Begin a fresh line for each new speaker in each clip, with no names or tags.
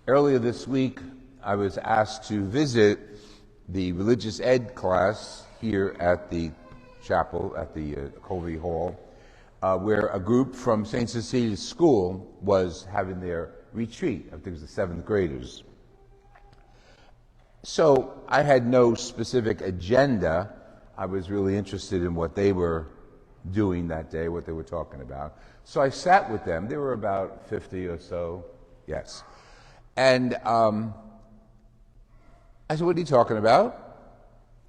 Earlier this week, I was asked to visit the religious ed class here at the chapel, at the Colby Hall, where a group from St. Cecilia's School was having their retreat. I think it was the 7th graders. So I had no specific agenda. I was really interested in what they were doing that day, what they were talking about. So I sat with them. There were about 50 or so, yes. And I said, "What are you talking about?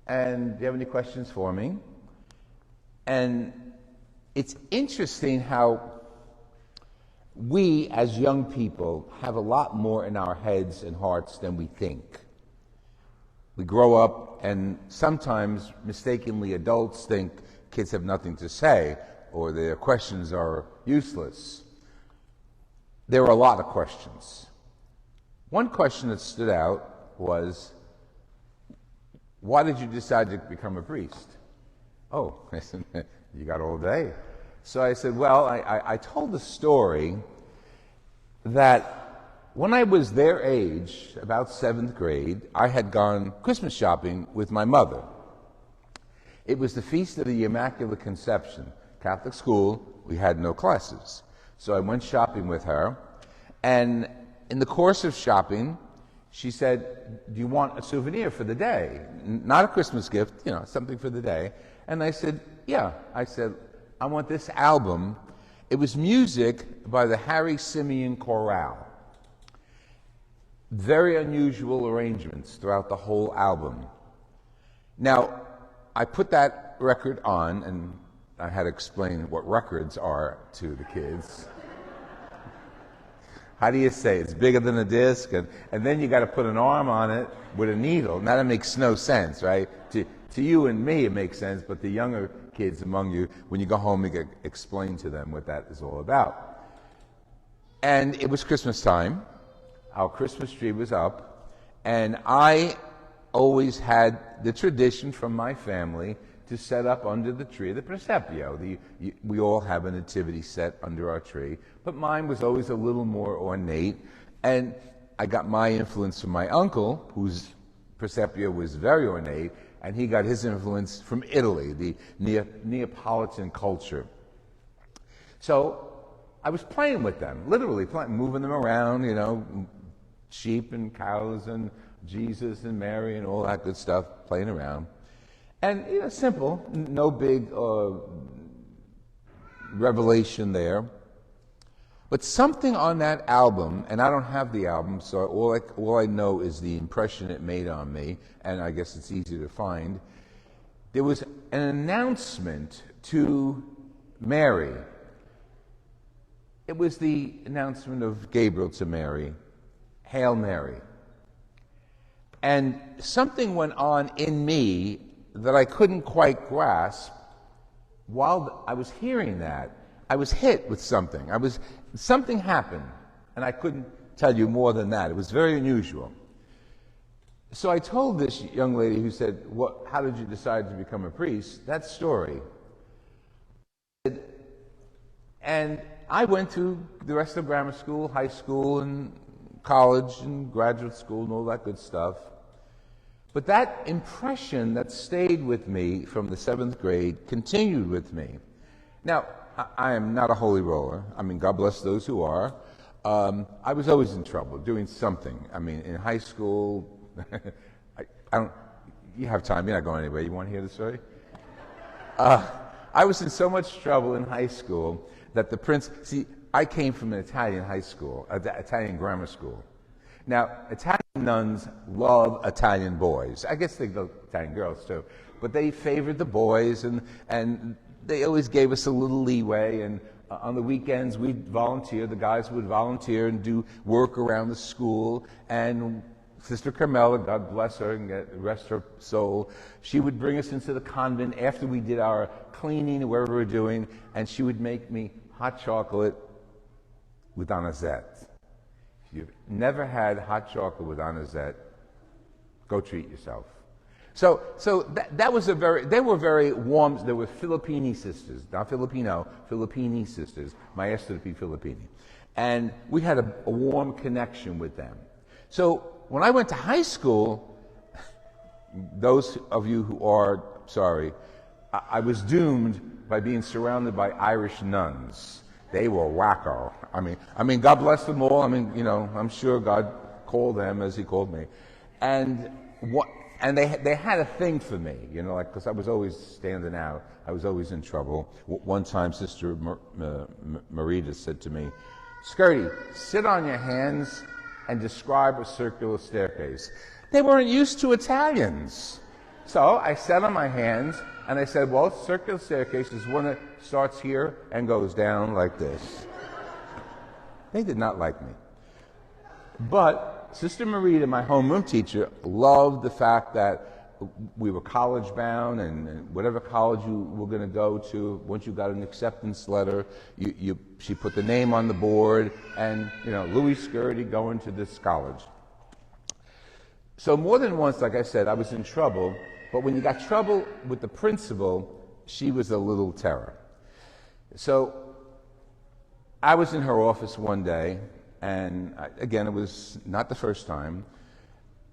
And do you have any questions for me?" And it's interesting how we as young people have a lot more in our heads and hearts than we think. We grow up and sometimes mistakenly adults think kids have nothing to say or their questions are useless. There were a lot of questions. One question that stood out was, "Why did you decide to become a priest?" "Oh," I said, "you got all day." So I said, well, I told the story that when I was their age, about 7th grade, I had gone Christmas shopping with my mother. It was the Feast of the Immaculate Conception. Catholic school, we had no classes. So I went shopping with her, and in the course of shopping, she said, "Do you want a souvenir for the day? Not a Christmas gift, something for the day." And I said, "Yeah." I said, "I want this album." It was music by the Harry Simeon Chorale. Very unusual arrangements throughout the whole album. Now, I put that record on, and I had to explain what records are to the kids. How do you say it's bigger than a disc, and then you got to put an arm on it with a needle? Now that makes no sense, right? To you and me it makes sense, but the younger kids among you, when you go home, you can explain to them what that is all about. And it was Christmas time. Our Christmas tree was up, and I always had the tradition from my family to set up under the tree the presepio. We all have a nativity set under our tree, but mine was always a little more ornate, and I got my influence from my uncle, whose presepio was very ornate, and he got his influence from Italy, the Neapolitan culture. So I was playing with them, literally playing, moving them around, sheep and cows and Jesus and Mary and all that good stuff, playing around. And simple, no big revelation there. But something on that album, and I don't have the album, so all I know is the impression it made on me, and I guess it's easy to find. There was an announcement to Mary. It was the announcement of Gabriel to Mary, "Hail Mary." And something went on in me that I couldn't quite grasp. While I was hearing that, I was hit with something. Something happened, and I couldn't tell you more than that. It was very unusual. So I told this young lady who said, "How did you decide to become a priest?" that story. And I went through the rest of grammar school, high school, and college, and graduate school, and all that good stuff. But that impression that stayed with me from the 7th grade continued with me. Now, I am not a holy roller. God bless those who are. I was always in trouble, doing something. In high school, you have time, you're not going anywhere. You want to hear the story? I was in so much trouble in high school that I came from an Italian high school, Italian grammar school. Now, Italian nuns love Italian boys. I guess they love Italian girls too. But they favored the boys, and they always gave us a little leeway. And on the weekends, we'd volunteer. The guys would volunteer and do work around the school. And Sister Carmela, God bless her and rest her soul, she would bring us into the convent after we did our cleaning, whatever we were doing, and she would make me hot chocolate with anisette. If you've never had hot chocolate with anisette, go treat yourself. So that was they were very warm. They were Filipini sisters, not Filipino, Filipini sisters, Maestro di Filippini. And we had a warm connection with them. So when I went to high school, those of you who are sorry, I was doomed by being surrounded by Irish nuns. They were wacko. I mean, God bless them all. I'm sure God called them as He called me, and they had a thing for me, because I was always standing out. I was always in trouble. One time, Sister Marita said to me, "Skirty, sit on your hands and describe a circular staircase." They weren't used to Italians. So I sat on my hands and I said, well, circular staircase is one that starts here and goes down like this. They did not like me. But Sister Marita, my homeroom teacher, loved the fact that we were college bound, and whatever college you were going to go to, once you got an acceptance letter, she put the name on the board, and Louis Skirty going to this college. So more than once, like I said, I was in trouble, but when you got trouble with the principal, she was a little terror. So I was in her office one day, and again, it was not the first time,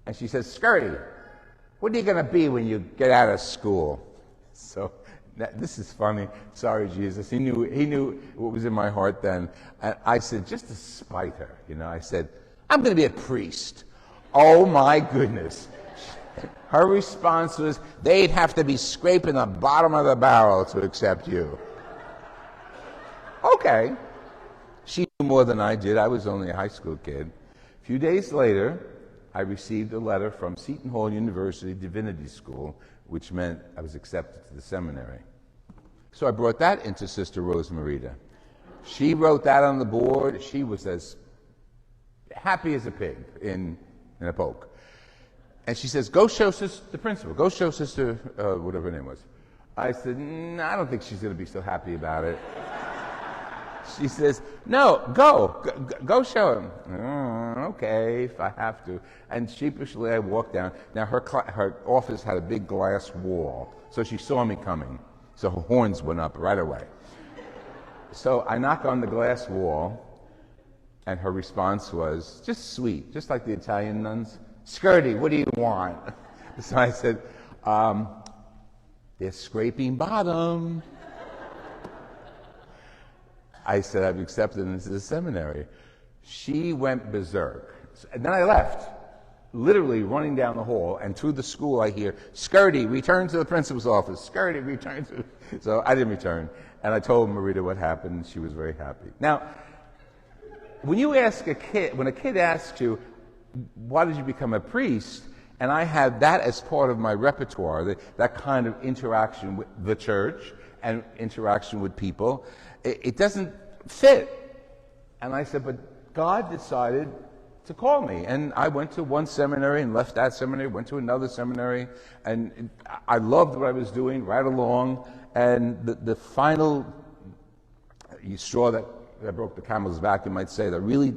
and she says, "Skirty, what are you going to be when you get out of school?" So this is funny. Sorry, Jesus. He knew what was in my heart then. And I said, just to spite her, I said, "I'm going to be a priest." Oh my goodness. Her response was, "They'd have to be scraping the bottom of the barrel to accept you." Okay. She knew more than I did. I was only a high school kid. A few days later, I received a letter from Seton Hall University Divinity School, which meant I was accepted to the seminary. So I brought that into Sister Rose Marita. She wrote that on the board. She was as happy as a pig in a poke. And she says, "Go show the principal. Go show Sister, whatever her name was." I said, "I don't think she's going to be so happy about it." She says, "No, go show him." Okay, if I have to. And sheepishly I walked down. Now her office had a big glass wall, so she saw me coming. So her horns went up right away. So I knock on the glass wall, and her response was just sweet, just like the Italian nuns. "Skirty, what do you want?" So I said, "They're scraping bottom." I said, "I've accepted into the seminary." She went berserk. And then I left, literally running down the hall, and through the school I hear, "Skirty, return to the principal's office. Skirty, return to..." So I didn't return. And I told Marita what happened, and she was very happy. Now, when a kid asks you, "Why did you become a priest?" and I had that as part of my repertoire, that kind of interaction with the church and interaction with people, it doesn't fit. And I said, but God decided to call me. And I went to one seminary and left that seminary, went to another seminary, and I loved what I was doing right along. And the final straw that broke the camel's back, you might say, that really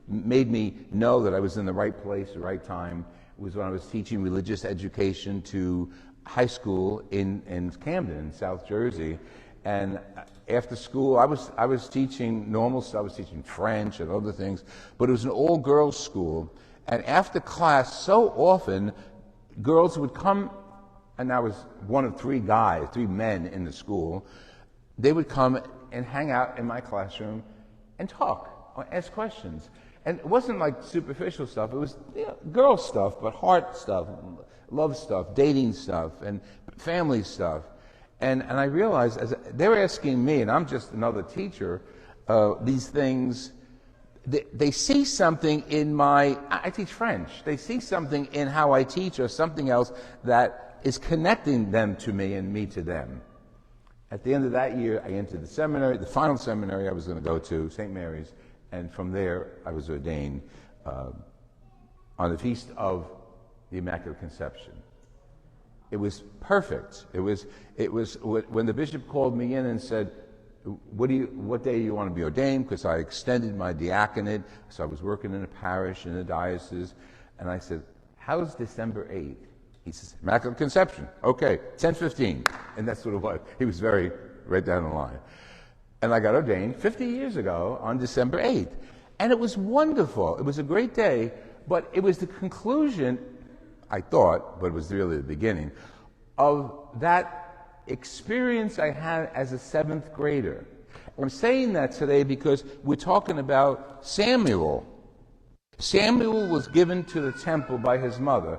made me know that I was in the right place, the right time, was when I was teaching religious education to high school in Camden, in South Jersey. And after school, I was teaching normal stuff. I was teaching French and other things, but it was an all-girls school. And after class, so often, girls would come, and I was one of three men in the school. They would come and hang out in my classroom and talk or ask questions. And it wasn't like superficial stuff. It was girl stuff, but heart stuff, love stuff, dating stuff, and family stuff. And I realized as they were asking me, and I'm just another teacher, these things, they see something in I teach French. They see something in how I teach or something else that is connecting them to me and me to them. At the end of that year, I entered the seminary, the final seminary I was going to go to, St. Mary's, and from there I was ordained on the Feast of the Immaculate Conception. It was perfect. It was when the bishop called me in and said, what day do you want to be ordained? Because I extended my diaconate, so I was working in a parish in a diocese, and I said, how's December 8th? He says, Immaculate Conception. Okay, 10:15. And that's what it was. He was very right down the line. And I got ordained 50 years ago on December 8th. And it was wonderful. It was a great day, But it was the conclusion, I thought, but it was really the beginning, of that experience I had as a seventh grader. I'm saying that today because we're talking about Samuel. Samuel was given to the temple by his mother.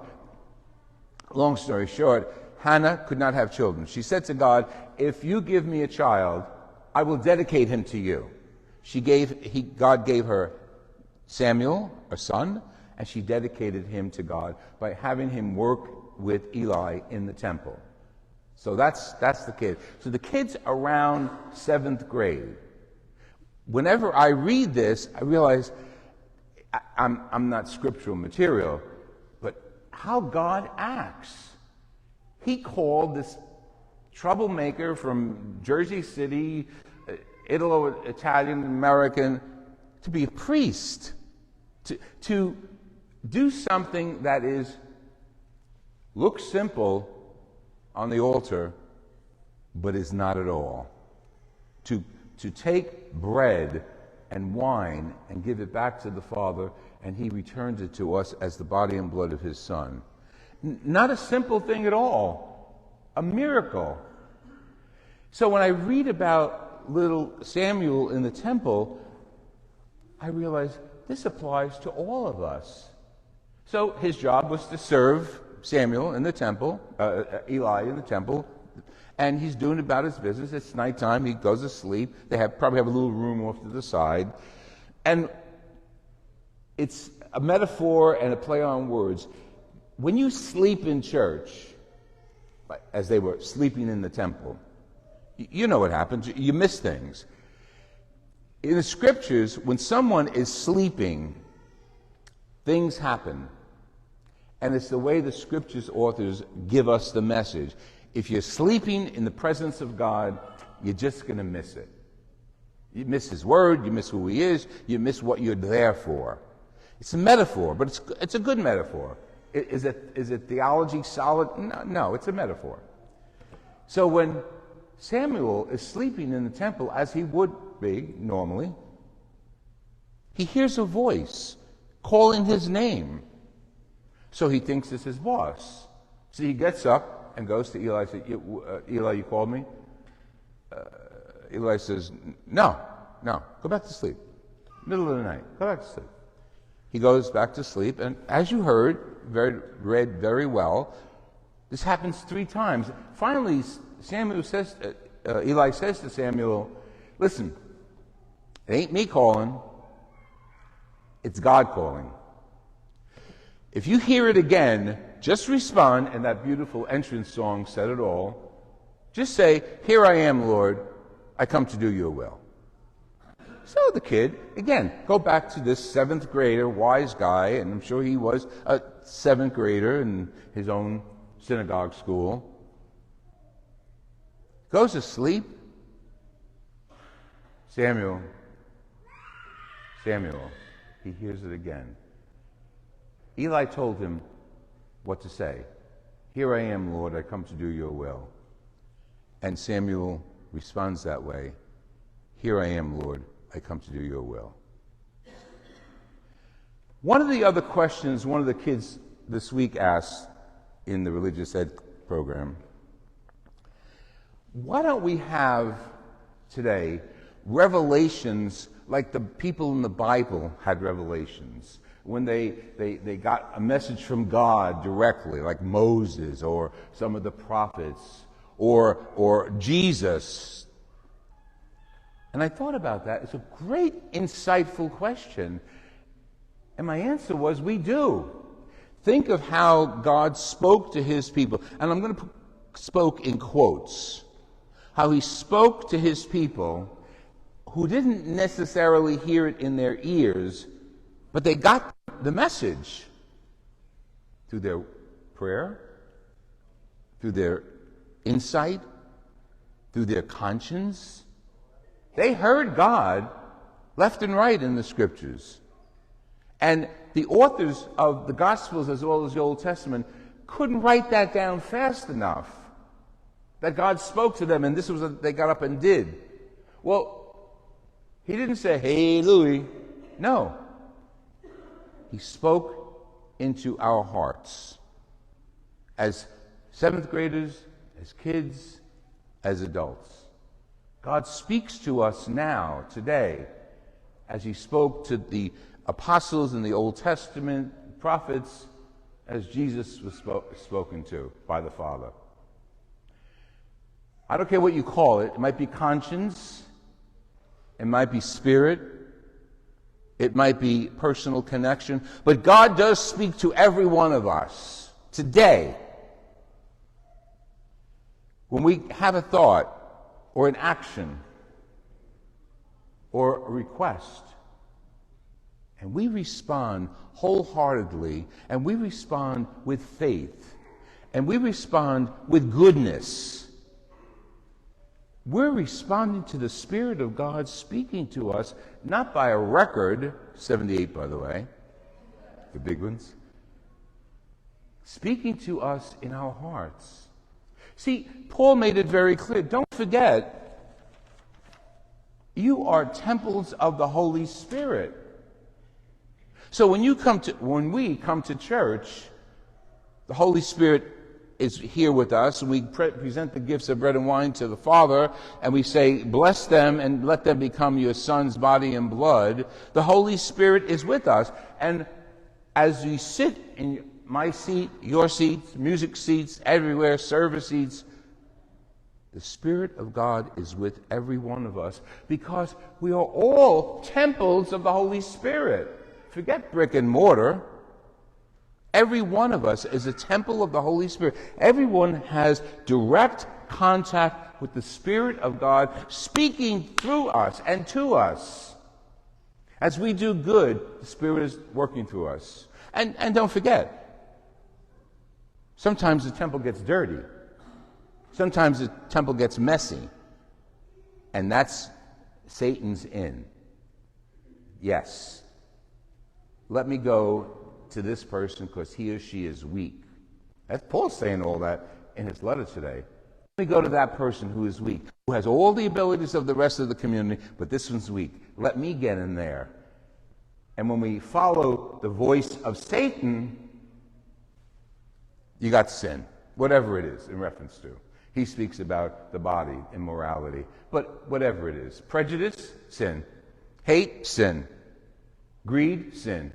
Long story short, Hannah could not have children. She said to God, if you give me a child, I will dedicate him to you. God gave her Samuel, a son, and she dedicated him to God by having him work with Eli in the temple. So that's the kid. So the kid's around seventh grade. Whenever I read this, I realize I'm not scriptural material, but how God acts. He called this troublemaker from Jersey City, Italo-Italian American, to be a priest, to do something that looks simple on the altar, but is not at all. To take bread and wine and give it back to the Father, and he returns it to us as the body and blood of his Son. Not a simple thing at all, a miracle. So when I read about little Samuel in the temple, I realize this applies to all of us. So his job was to serve Samuel in the temple, Eli in the temple, and he's doing about his business. It's nighttime. He goes to sleep. They probably have a little room off to the side. And it's a metaphor and a play on words. When you sleep in church, as they were sleeping in the temple, you know what happens. You miss things. In the scriptures, when someone is sleeping, things happen. And it's the way the scriptures authors give us the message. If you're sleeping in the presence of God, you're just going to miss it. You miss his word, you miss who he is, you miss what you're there for. It's a metaphor, but it's a good metaphor. Is it theology solid? No, it's a metaphor. So when Samuel is sleeping in the temple, as he would be normally, he hears a voice calling his name. So he thinks it's his boss. So he gets up and goes to Eli and says, Eli, you called me? Eli says, no, go back to sleep. Middle of the night, go back to sleep. He goes back to sleep, and as you heard, read very well, this happens 3 times. Finally, Eli says to Samuel, listen, it ain't me calling, it's God calling. If you hear it again, just respond, and that beautiful entrance song said it all. Just say, here I am, Lord, I come to do your will. So the kid, again, go back to this 7th grader, wise guy, and I'm sure he was a 7th grader in his own synagogue school. Goes to sleep. Samuel, he hears it again. Eli told him what to say. Here I am, Lord, I come to do your will. And Samuel responds that way. Here I am, Lord, I come to do your will. One of the other questions one of the kids this week asked in the religious ed program, why don't we have today revelations like the people in the Bible had revelations? When they got a message from God directly, like Moses or some of the prophets or Jesus. And I thought about that. It's a great, insightful question. And my answer was, we do. Think of how God spoke to his people. And I'm going to put spoke in quotes. How he spoke to his people who didn't necessarily hear it in their ears, but they got the message through their prayer, through their insight, through their conscience. They heard God left and right in the scriptures. And the authors of the Gospels as well as the Old Testament couldn't write that down fast enough. That God spoke to them and this was what they got up and did. Well, he didn't say, hey, Louie. No. He spoke into our hearts as seventh graders, as kids, as adults. God speaks to us now, today, as he spoke to the apostles in the Old Testament, prophets, as Jesus was spoken to by the Father. I don't care what you call it. It might be conscience. It might be spirit. It might be personal connection. But God does speak to every one of us today. When we have a thought or an action or a request, and we respond wholeheartedly, and we respond with faith, and we respond with goodness, we're responding to the Spirit of God speaking to us, not by a record, 78 by the way, the big ones, speaking to us in our hearts. See, Paul made it very clear. Don't forget, you are temples of the Holy Spirit. So when we come to church, the Holy Spirit is here with us, and we present the gifts of bread and wine to the Father, and we say, bless them and let them become your Son's body and blood. The Holy Spirit is with us. And as we sit in my seat, your seats, music seats, everywhere, service seats, the Spirit of God is with every one of us, because we are all temples of the Holy Spirit. Forget brick and mortar. Every one of us is a temple of the Holy Spirit. Everyone has direct contact with the Spirit of God speaking through us and to us. As we do good, the Spirit is working through us. And don't forget, sometimes the temple gets dirty. Sometimes the temple gets messy. And that's Satan's in. Yes. Let me go to this person because he or she is weak. That's Paul saying all that in his letter today. Let me go to that person who is weak, who has all the abilities of the rest of the community, but this one's weak. Let me get in there. And when we follow the voice of Satan, you got sin, whatever it is in reference to. He speaks about the body, immorality, but whatever it is. Prejudice, sin. Hate, sin. Greed, sin.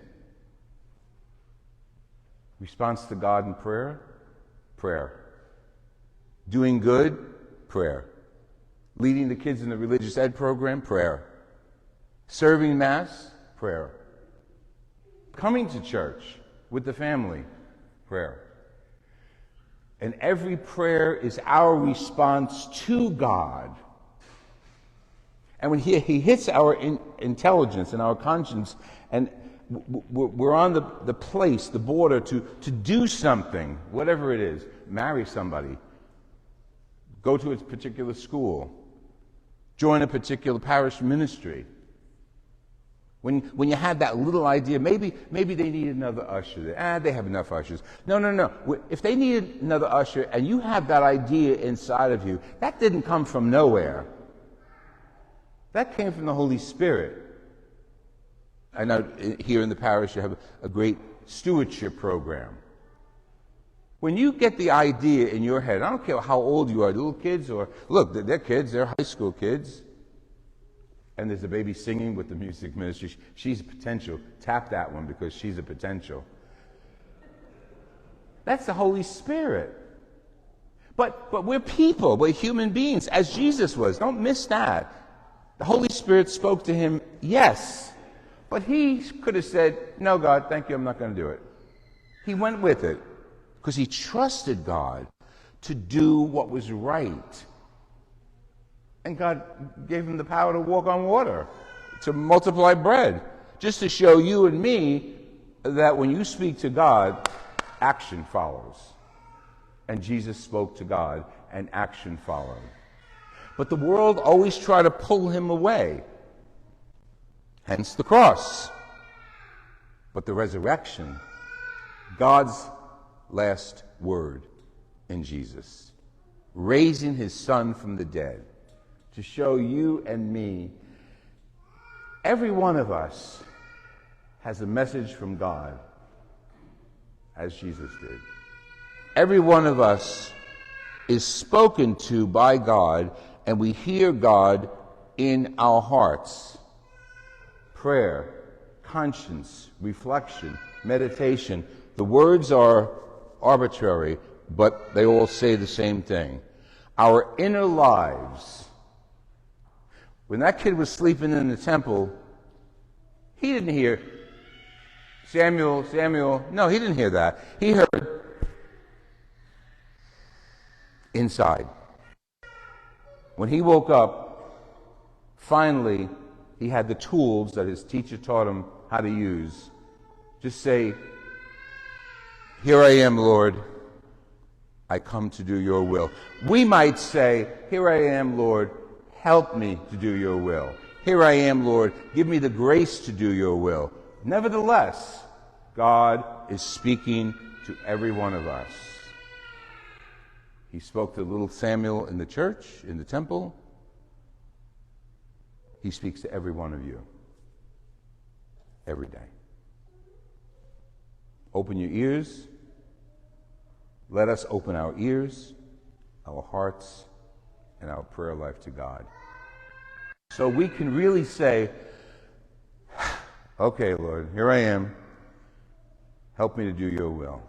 Response to God in prayer, prayer. Doing good, prayer. Leading the kids in the religious ed program, prayer. Serving Mass, prayer. Coming to church with the family, prayer. And every prayer is our response to God. And when he hits our intelligence and our conscience, and we're on the place, the border to do something, whatever it is, marry somebody, go to a particular school, join a particular parish ministry. When you have that little idea, maybe they need another usher. They have enough ushers. No. If they need another usher and you have that idea inside of you, that didn't come from nowhere. That came from the Holy Spirit. I know here in the parish you have a great stewardship program. When you get the idea in your head, I don't care how old you are, little kids or, look, they're kids, they're high school kids. And there's a baby singing with the music ministry. She's a potential. Tap that one because she's a potential. That's the Holy Spirit. But we're people, we're human beings, as Jesus was. Don't miss that. The Holy Spirit spoke to him, yes. But he could have said, no, God, thank you, I'm not going to do it. He went with it because he trusted God to do what was right. And God gave him the power to walk on water, to multiply bread, just to show you and me that when you speak to God, action follows. And Jesus spoke to God, and action followed. But the world always tried to pull him away. Hence the cross. But the resurrection, God's last word in Jesus, raising his Son from the dead, to show you and me, every one of us has a message from God. as Jesus did. Every one of us is spoken to by God, and we hear God in our hearts. Prayer, conscience, reflection, meditation. The words are arbitrary, but they all say the same thing. Our inner lives. When that kid was sleeping in the temple, he didn't hear, Samuel, Samuel. No, he didn't hear that. He heard inside. When he woke up, finally, he had the tools that his teacher taught him how to use. Just say, "Here I am, Lord. I come to do your will." We might say, "Here I am, Lord. Help me to do your will. Here I am, Lord. Give me the grace to do your will." Nevertheless, God is speaking to every one of us. He spoke to little Samuel in the church, in the temple. He speaks to every one of you every day. Open your ears. Let us open our ears, our hearts, and our prayer life to God. So we can really say, "Okay, Lord, here I am. Help me to do your will."